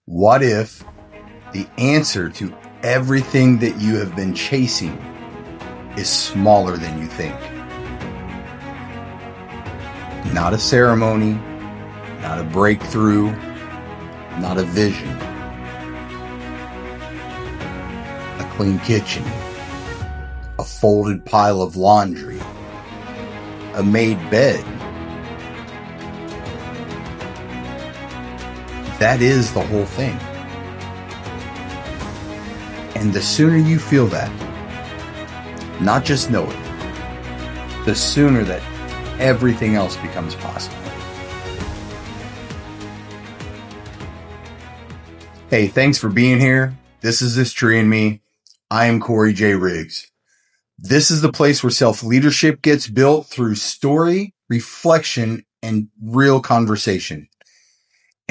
What if the answer to everything that you have been chasing is smaller than you think? Not a ceremony, not a breakthrough, not a vision. A clean kitchen, a folded pile of laundry, a made bed. That is the whole thing. And the sooner you feel that, not just know it, the sooner that everything else becomes possible. Hey, thanks for being here. This is This Tree and Me. I am Corey J. Riggs. This is the place where self-leadership gets built through story, reflection, and real conversation.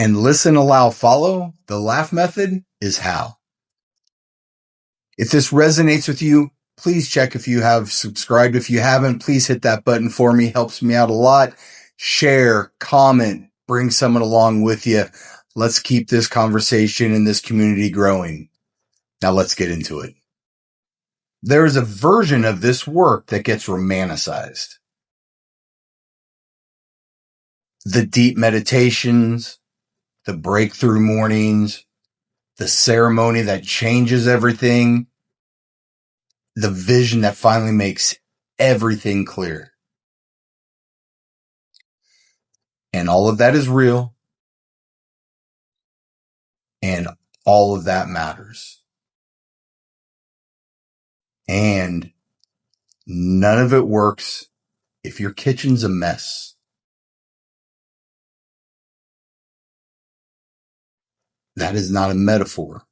And listen, allow, follow. The laugh method is how. If this resonates with you, please check if you have subscribed. If you haven't, please hit that button for me. Helps me out a lot. Share, comment, bring someone along with you. Let's keep this conversation and this community growing. Now let's get into it. There is a version of this work that gets romanticized. The deep meditations, the breakthrough mornings, the ceremony that changes everything, the vision that finally makes everything clear. And all of that is real. And all of that matters. And none of it works if your kitchen's a mess. That is not a metaphor.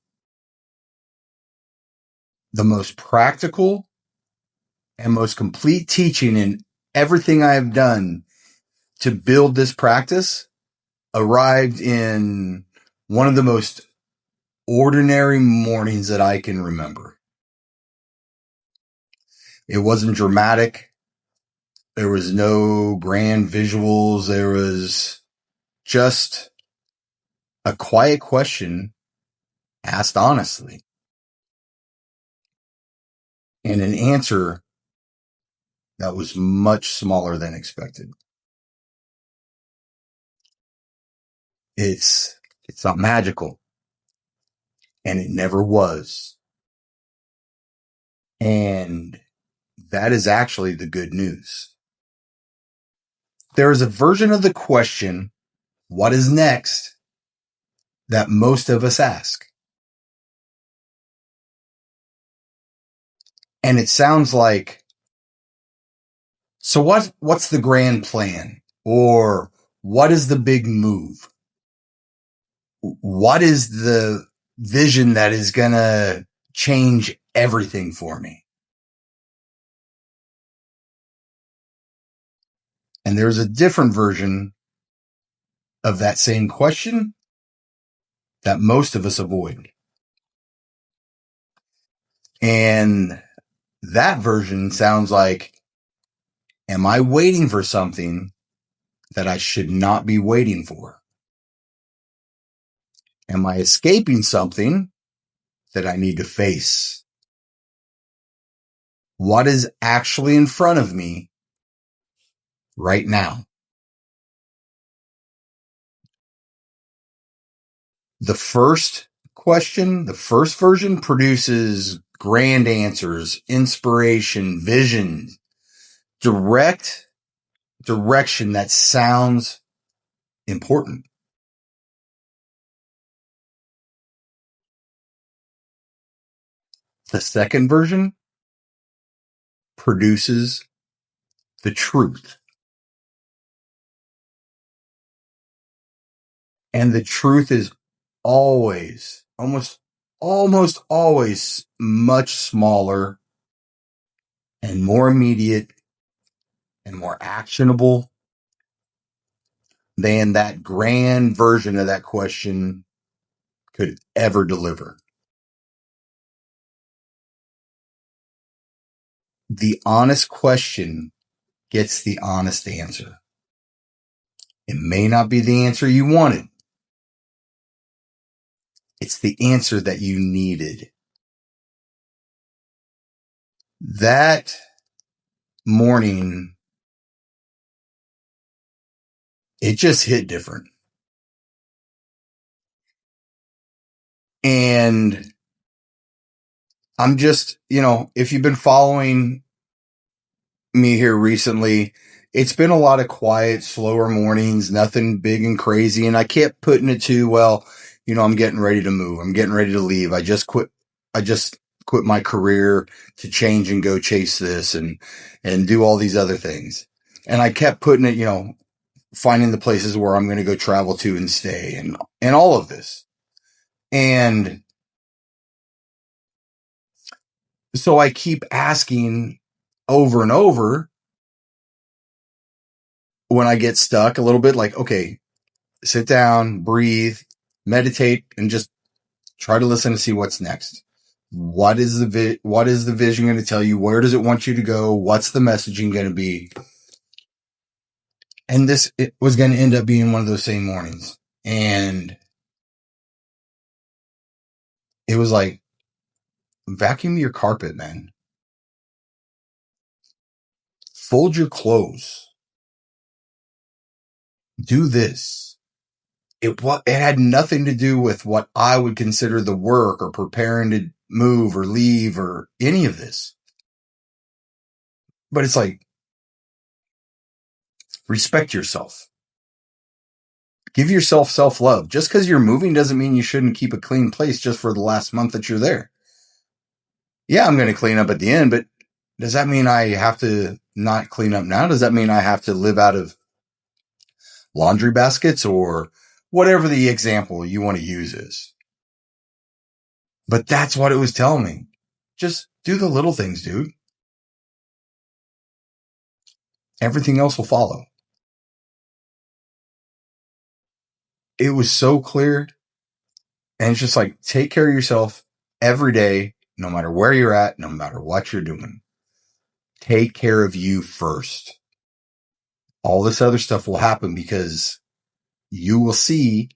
The most practical and most complete teaching in everything I have done to build this practice arrived in one of the most ordinary mornings that I can remember. It wasn't dramatic. There was no grand visuals. There was just a quiet question asked honestly. And an answer that was much smaller than expected. It's not magical. And it never was. And that is actually the good news. There is a version of the question, what is next, that most of us ask. And it sounds like, so what's the grand plan? Or what is the big move? What is the vision that is going to change everything for me? And there's a different version of that same question that most of us avoid. And that version sounds like, am I waiting for something that I should not be waiting for? Am I escaping something that I need to face? What is actually in front of me right now? The first question, the first version produces grand answers, inspiration, vision, direct direction that sounds important. The second version produces the truth. And the truth is always, almost always much smaller and more immediate and more actionable than that grand version of that question could ever deliver. The honest question gets the honest answer. It may not be the answer you wanted, It's the answer that you needed. That morning, it just hit different. And I'm just, if you've been following me here recently, it's been a lot of quiet, slower mornings, nothing big and crazy. And I kept putting it to, well, I'm getting ready to move. I'm getting ready to leave. I just quit my career to change and go chase this and do all these other things. And I kept putting it, finding the places where I'm going to go travel to and stay and all of this. And so I keep asking over and over when I get stuck a little bit, like, okay, sit down, breathe, meditate, and just try to listen to see what's next. What is the vision going to tell you? Where does it want you to go? What's the messaging going to be? And it was going to end up being one of those same mornings. And it was like, vacuum your carpet, man. Fold your clothes. Do this. It had nothing to do with what I would consider the work or preparing to move or leave or any of this. But it's like, respect yourself. Give yourself self-love. Just because you're moving doesn't mean you shouldn't keep a clean place just for the last month that you're there. Yeah, I'm going to clean up at the end, but does that mean I have to not clean up now? Does that mean I have to live out of laundry baskets or whatever the example you want to use is? But that's what it was telling me. Just do the little things, dude. Everything else will follow. It was so clear. And it's just like, take care of yourself every day, no matter where you're at, no matter what you're doing. Take care of you first. All this other stuff will happen because you will see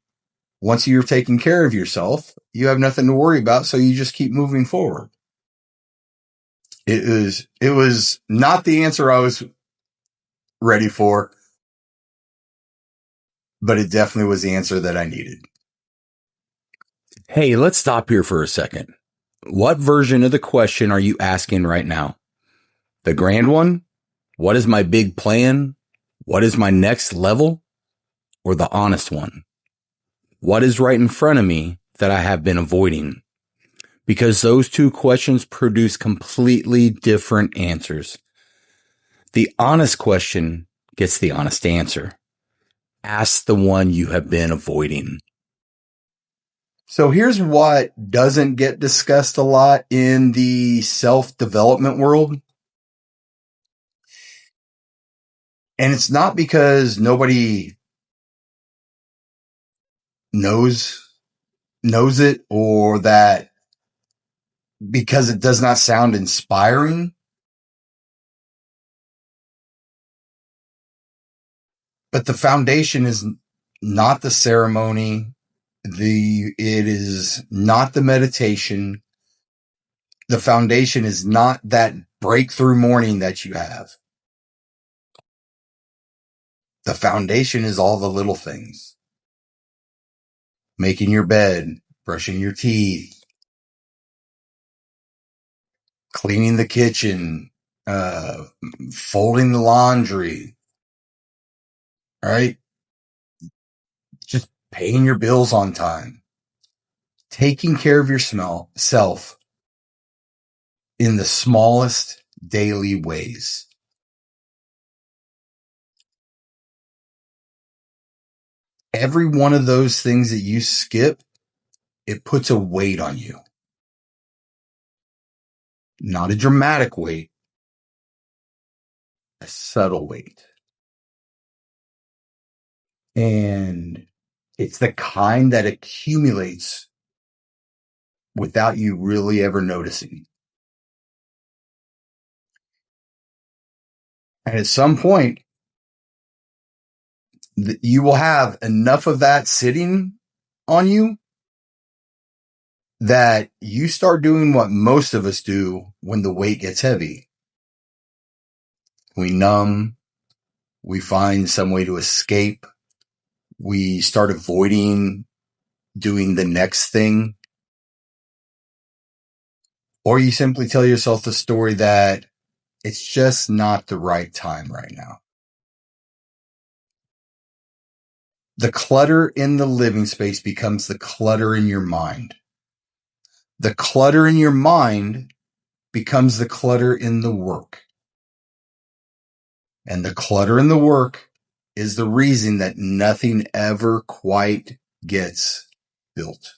once you're taking care of yourself, you have nothing to worry about. So you just keep moving forward. It was not the answer I was ready for, but it definitely was the answer that I needed. Hey, let's stop here for a second. What version of the question are you asking right now? The grand one? What is my big plan? What is my next level? Or the honest one? What is right in front of me that I have been avoiding? Because those two questions produce completely different answers. The honest question gets the honest answer. Ask the one you have been avoiding. So here's what doesn't get discussed a lot in the self-development world. And it's not because nobody knows it or that because it does not sound inspiring. But the foundation is not the ceremony. It is not the meditation. The foundation is not that breakthrough morning that you have. The foundation is all the little things. Making your bed, brushing your teeth, cleaning the kitchen, folding the laundry, right? Just paying your bills on time. Taking care of yourself in the smallest daily ways. Every one of those things that you skip, it puts a weight on you. Not a dramatic weight, a subtle weight. And it's the kind that accumulates without you really ever noticing. And at some point, you will have enough of that sitting on you that you start doing what most of us do when the weight gets heavy. We numb, we find some way to escape, we start avoiding doing the next thing, or you simply tell yourself the story that it's just not the right time right now. The clutter in the living space becomes the clutter in your mind. The clutter in your mind becomes the clutter in the work. And the clutter in the work is the reason that nothing ever quite gets built.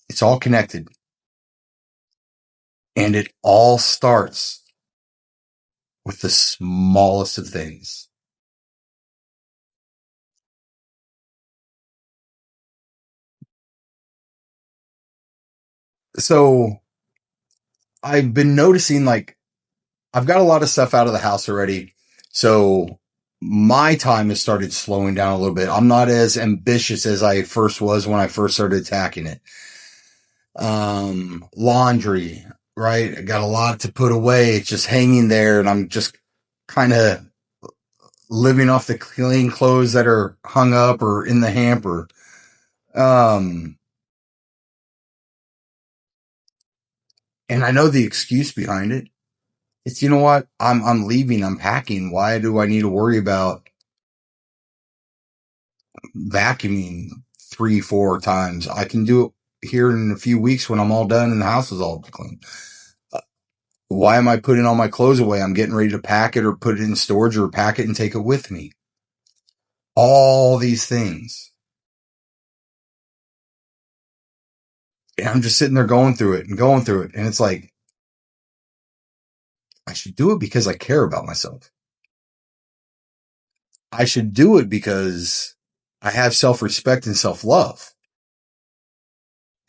It's all connected. And it all starts with the smallest of things. So I've been noticing, like, I've got a lot of stuff out of the house already. So my time has started slowing down a little bit. I'm not as ambitious as I first was when I first started attacking it. Laundry, right? I got a lot to put away. It's just hanging there, and I'm just kind of living off the clean clothes that are hung up or in the hamper. And I know the excuse behind it. It's, you know what? I'm leaving. I'm packing. Why do I need to worry about vacuuming 3, 4 times? I can do it here in a few weeks when I'm all done and the house is all clean. Why am I putting all my clothes away? I'm getting ready to pack it or put it in storage or pack it and take it with me. All these things. And I'm just sitting there going through it and going through it. And it's like, I should do it because I care about myself. I should do it because I have self-respect and self-love.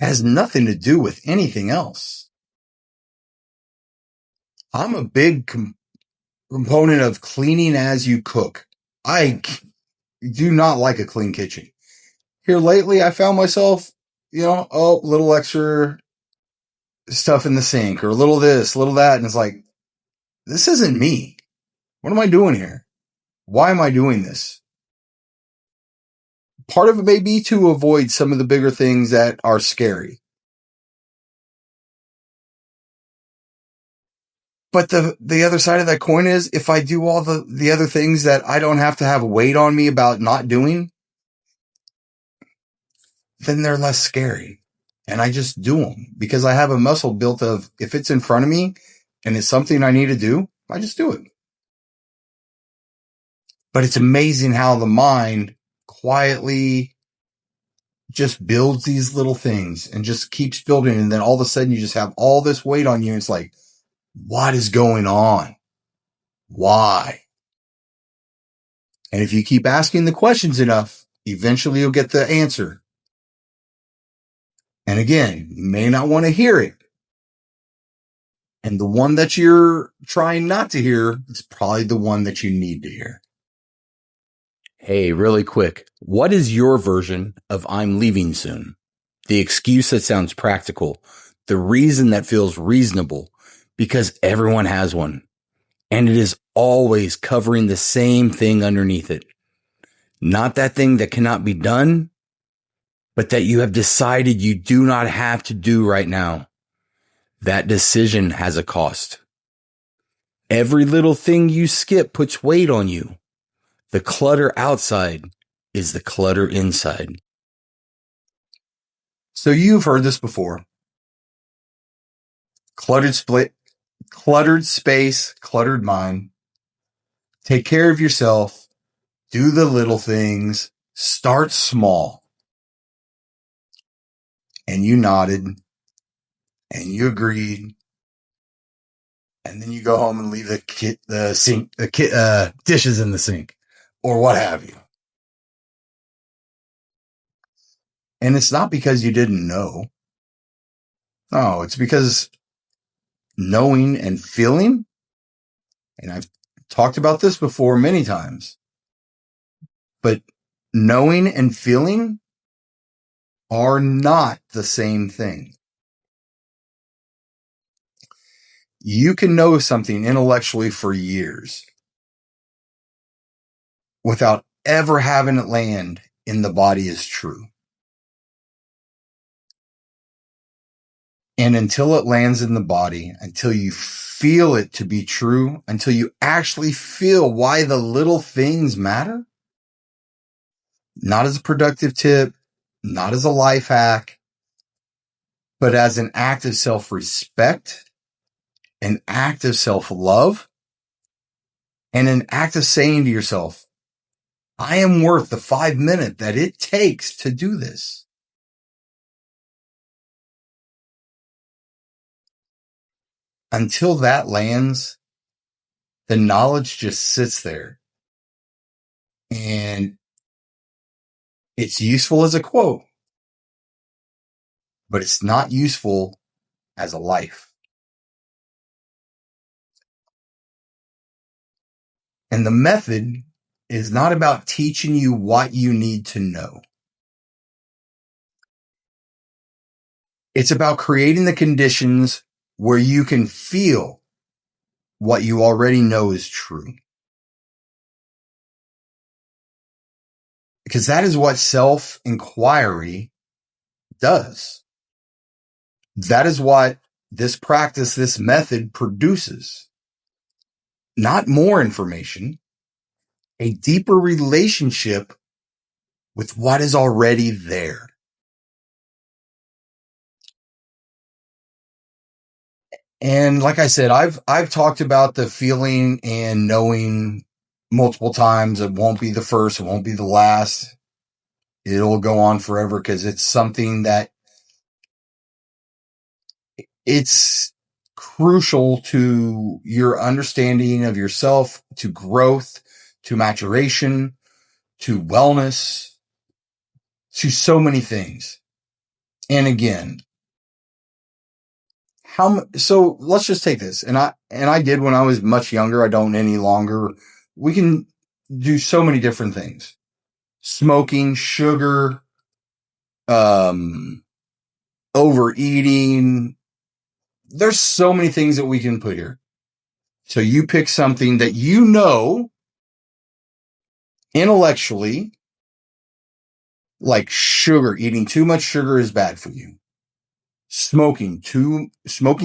It has nothing to do with anything else. I'm a big component of cleaning as you cook. I do not like a clean kitchen. Here lately, I found myself, a little extra stuff in the sink or a little this, a little that. And it's like, this isn't me. What am I doing here? Why am I doing this? Part of it may be to avoid some of the bigger things that are scary. But the other side of that coin is if I do all the other things that I don't have to have weight on me about not doing, then they're less scary. And I just do them because I have a muscle built of, if it's in front of me and it's something I need to do, I just do it. But it's amazing how the mind quietly just builds these little things and just keeps building. And then all of a sudden you just have all this weight on you. And it's like, what is going on? Why? And if you keep asking the questions enough, eventually you'll get the answer. And again, you may not want to hear it. And the one that you're trying not to hear is probably the one that you need to hear. Hey, really quick. What is your version of I'm leaving soon? The excuse that sounds practical. The reason that feels reasonable. Because everyone has one. And it is always covering the same thing underneath it. Not that thing that cannot be done, but that you have decided you do not have to do right now. That decision has a cost. Every little thing you skip puts weight on you. The clutter outside is the clutter inside. So you've heard this before. Cluttered space, cluttered mind. Take care of yourself. Do the little things. Start small. And you nodded. And you agreed. And then you go home and leave the dishes in the sink. Or what have you. And it's not because you didn't know. No, it's because knowing and feeling, and I've talked about this before many times, but knowing and feeling are not the same thing. You can know something intellectually for years without ever having it land in the body as true. And until it lands in the body, until you feel it to be true, until you actually feel why the little things matter, not as a productive tip, not as a life hack, but as an act of self-respect, an act of self-love, and an act of saying to yourself, I am worth the 5 minutes that it takes to do this. Until that lands, the knowledge just sits there. And it's useful as a quote, but it's not useful as a life. And the method is not about teaching you what you need to know. It's about creating the conditions where you can feel what you already know is true. Because that is what self-inquiry does. That is what this practice, this method produces. Not more information, a deeper relationship with what is already there. And like I said, I've talked about the feeling and knowing multiple times. It won't be the first, it won't be the last. It'll go on forever because it's something that it's crucial to your understanding of yourself, to growth, to maturation, to wellness, to so many things. And again, so let's just take this. And I did when I was much younger. I don't any longer. We can do so many different things. Smoking, sugar, overeating. There's so many things that we can put here. So you pick something that you know intellectually, like sugar. Eating too much sugar is bad for you. Smoking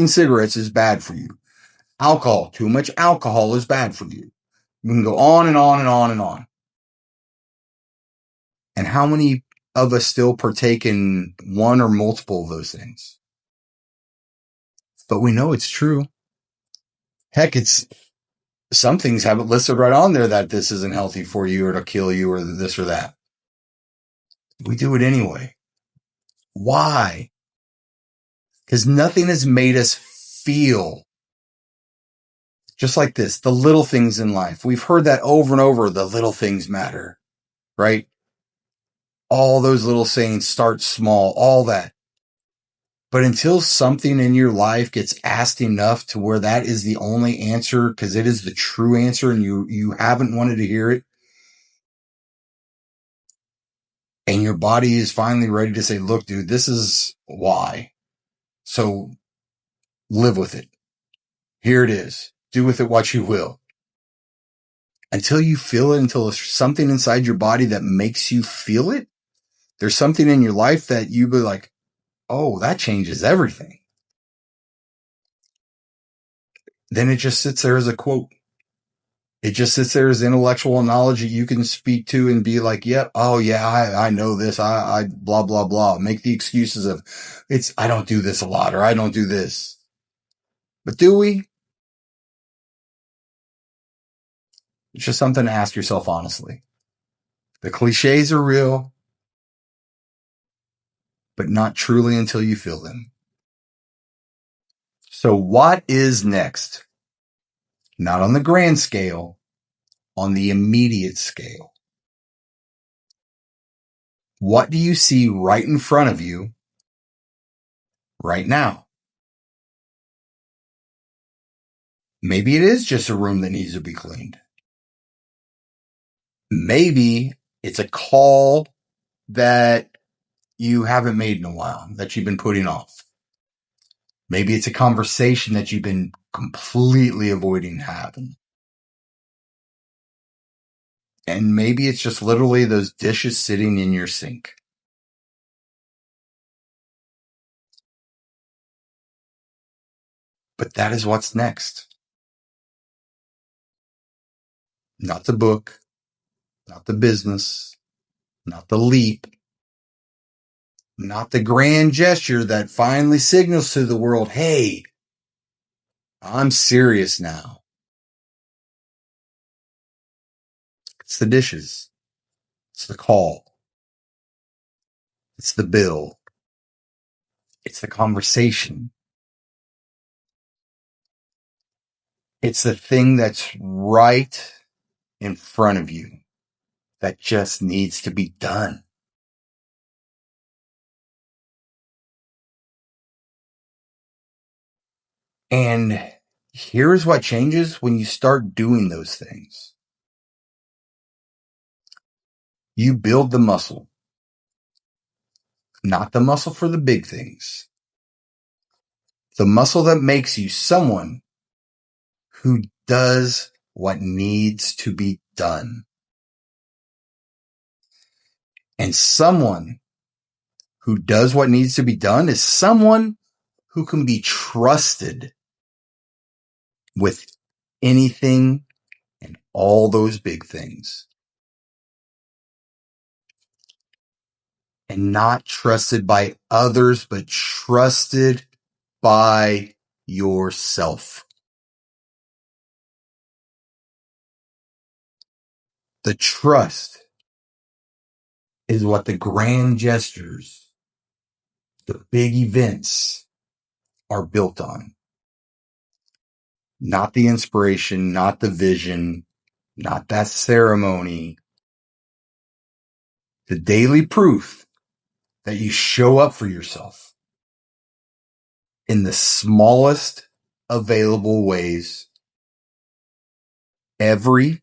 cigarettes is bad for you. Alcohol, too much alcohol is bad for you. You can go on and on and on and on. And how many of us still partake in one or multiple of those things? But we know it's true. Heck, some things have it listed right on there that this isn't healthy for you or to kill you or this or that. We do it anyway. Why? Because nothing has made us feel just like this. The little things in life. We've heard that over and over. The little things matter, right? All those little sayings, start small, all that. But until something in your life gets asked enough to where that is the only answer, because it is the true answer and you haven't wanted to hear it, and your body is finally ready to say, look, dude, this is why. So live with it. Here it is. Do with it what you will. Until you feel it, until there's something inside your body that makes you feel it, there's something in your life that you be like, oh, that changes everything. Then it just sits there as a quote. It just sits there as intellectual knowledge that you can speak to and be like, yep, oh yeah, I know this. I blah, blah, blah. Make the excuses of I don't do this a lot or I don't do this. But do we? It's just something to ask yourself honestly. The cliches are real, but not truly until you feel them. So what is next? Not on the grand scale, on the immediate scale. What do you see right in front of you right now? Maybe it is just a room that needs to be cleaned. Maybe it's a call that you haven't made in a while that you've been putting off. Maybe it's a conversation that you've been completely avoiding having. And maybe it's just literally those dishes sitting in your sink. But that is what's next. Not the book, not the business, not the leap, not the grand gesture that finally signals to the world, hey, I'm serious now. It's the dishes. It's the call. It's the bill. It's the conversation. It's the thing that's right in front of you that just needs to be done. And here's what changes when you start doing those things. You build the muscle, not the muscle for the big things, the muscle that makes you someone who does what needs to be done. And someone who does what needs to be done is someone who can be trusted with anything and all those big things. And not trusted by others, but trusted by yourself. The trust is what the grand gestures, the big events are built on. Not the inspiration, not the vision, not that ceremony. The daily proof that you show up for yourself in the smallest available ways every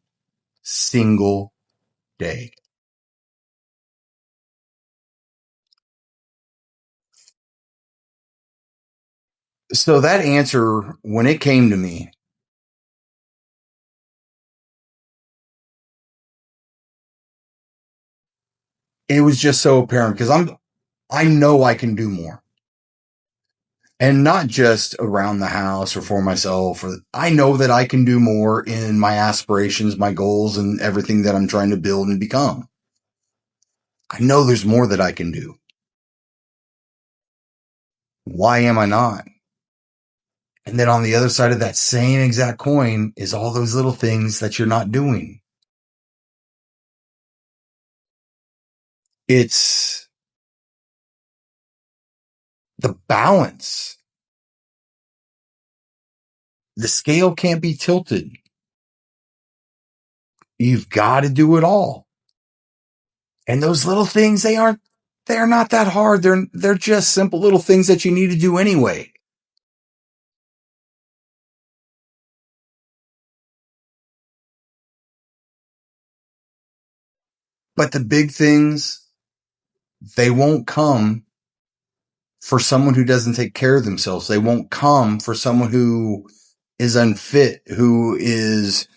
single day. So that answer, when it came to me, it was just so apparent because I know I can do more. And not just around the house or for myself, or I know that I can do more in my aspirations, my goals, and everything that I'm trying to build and become. I know there's more that I can do. Why am I not? And then on the other side of that same exact coin is all those little things that you're not doing. It's the balance. The scale can't be tilted. You've got to do it all. And those little things, they're not that hard. They're just simple little things that you need to do anyway. But the big things, they won't come for someone who doesn't take care of themselves. They won't come for someone who is unfit, who is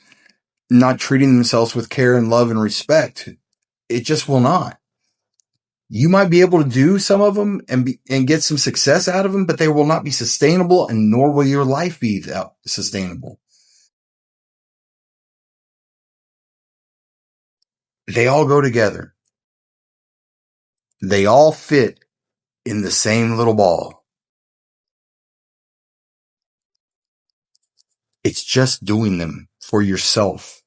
not treating themselves with care and love and respect. It just will not. You might be able to do some of them and get some success out of them, but they will not be sustainable, and nor will your life be sustainable. They all go together. They all fit in the same little ball. It's just doing them for yourself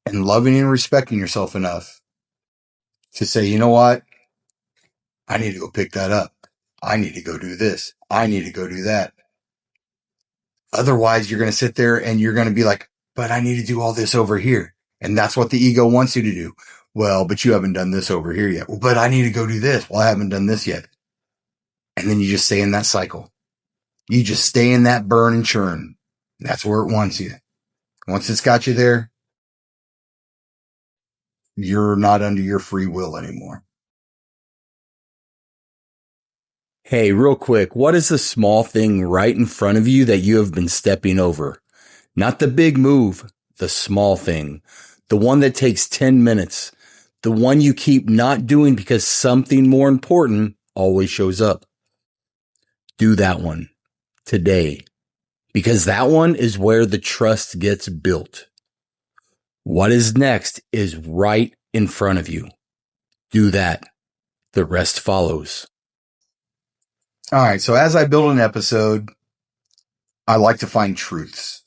and loving and respecting yourself enough to say, you know what? I need to go pick that up. I need to go do this. I need to go do that. Otherwise, you're going to sit there and you're going to be like, but I need to do all this over here. And that's what the ego wants you to do. Well, but you haven't done this over here yet. Well, but I need to go do this. Well, I haven't done this yet. And then you just stay in that cycle. You just stay in that burn and churn. That's where it wants you. Once it's got you there, you're not under your free will anymore. Hey, real quick, what is the small thing right in front of you that you have been stepping over? Not the big move, the small thing, the one that takes 10 minutes, the one you keep not doing because something more important always shows up. Do that one today, because that one is where the trust gets built. What is next is right in front of you. Do that. The rest follows. All right. So as I build an episode, I like to find truths.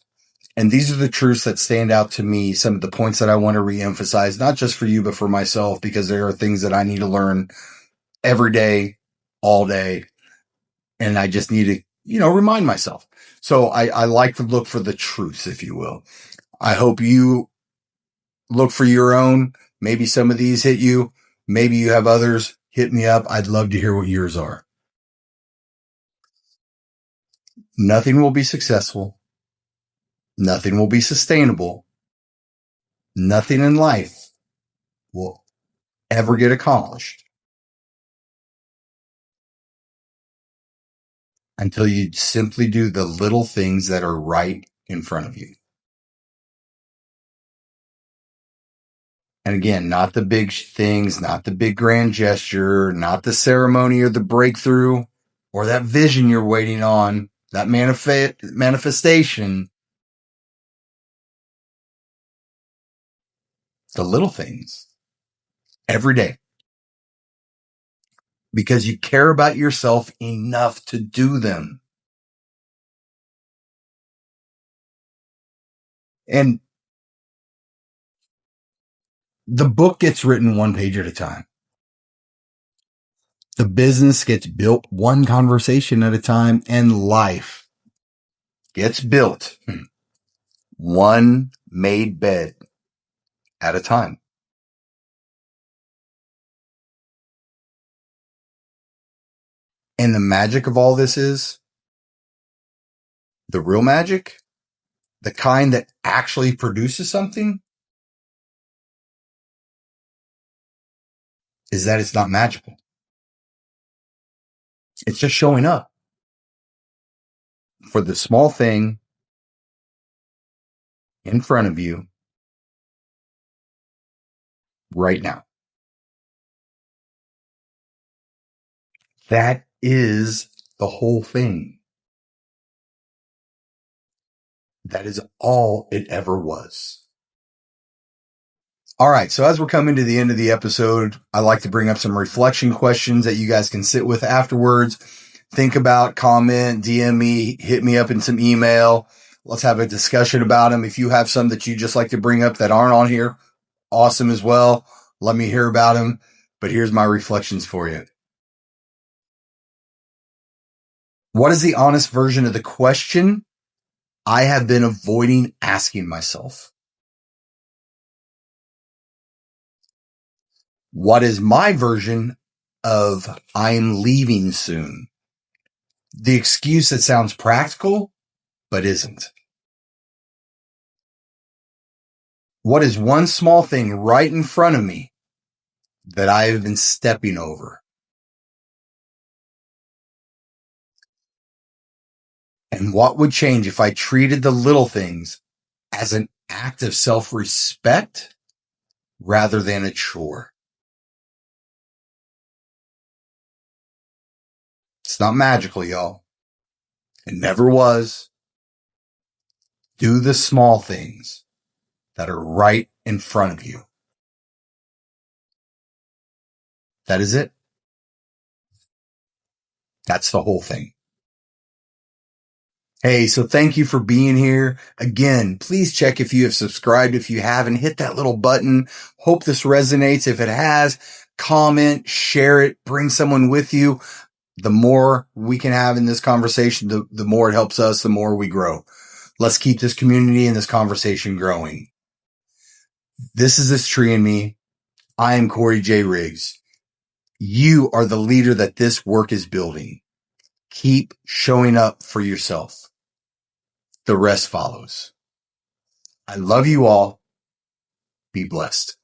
And these are the truths that stand out to me, some of the points that I want to reemphasize, not just for you, but for myself, because there are things that I need to learn every day, all day. And I just need to, remind myself. So I like to look for the truths, if you will. I hope you look for your own. Maybe some of these hit you. Maybe you have others. Hit me up. I'd love to hear what yours are. Nothing will be successful. Nothing will be sustainable. Nothing in life will ever get accomplished until you simply do the little things that are right in front of you. And again, not the big things, not the big grand gesture, not the ceremony or the breakthrough or that vision you're waiting on, that manifestation. The little things every day, because you care about yourself enough to do them. And the book gets written one page at a time. The business gets built one conversation at a time, and life gets built one made bed at a time. And the magic of all this is the real magic, the kind that actually produces something, is that it's not magical. It's just showing up for the small thing in front of you right now. That is the whole thing. That is all it ever was. All right. So as we're coming to the end of the episode, I like to bring up some reflection questions that you guys can sit with afterwards. Think about, comment, DM me, hit me up in some email. Let's have a discussion about them. If you have some that you just like to bring up that aren't on here, awesome as well. Let me hear about them. But here's my reflections for you. What is the honest version of the question I have been avoiding asking myself? What is my version of I'm leaving soon? The excuse that sounds practical, but isn't. What is one small thing right in front of me that I have been stepping over? And what would change if I treated the little things as an act of self-respect rather than a chore? It's not magical, y'all. It never was. Do the small things that are right in front of you. That is it. That's the whole thing. Hey, so thank you for being here. Again, please check if you have subscribed. If you haven't, hit that little button. Hope this resonates. If it has, comment, share it, bring someone with you. The more we can have in this conversation, the more it helps us, the more we grow. Let's keep this community and this conversation growing. This is This Tree and Me. I am Corey J. Riggs. You are the leader that this work is building. Keep showing up for yourself. The rest follows. I love you all. Be blessed.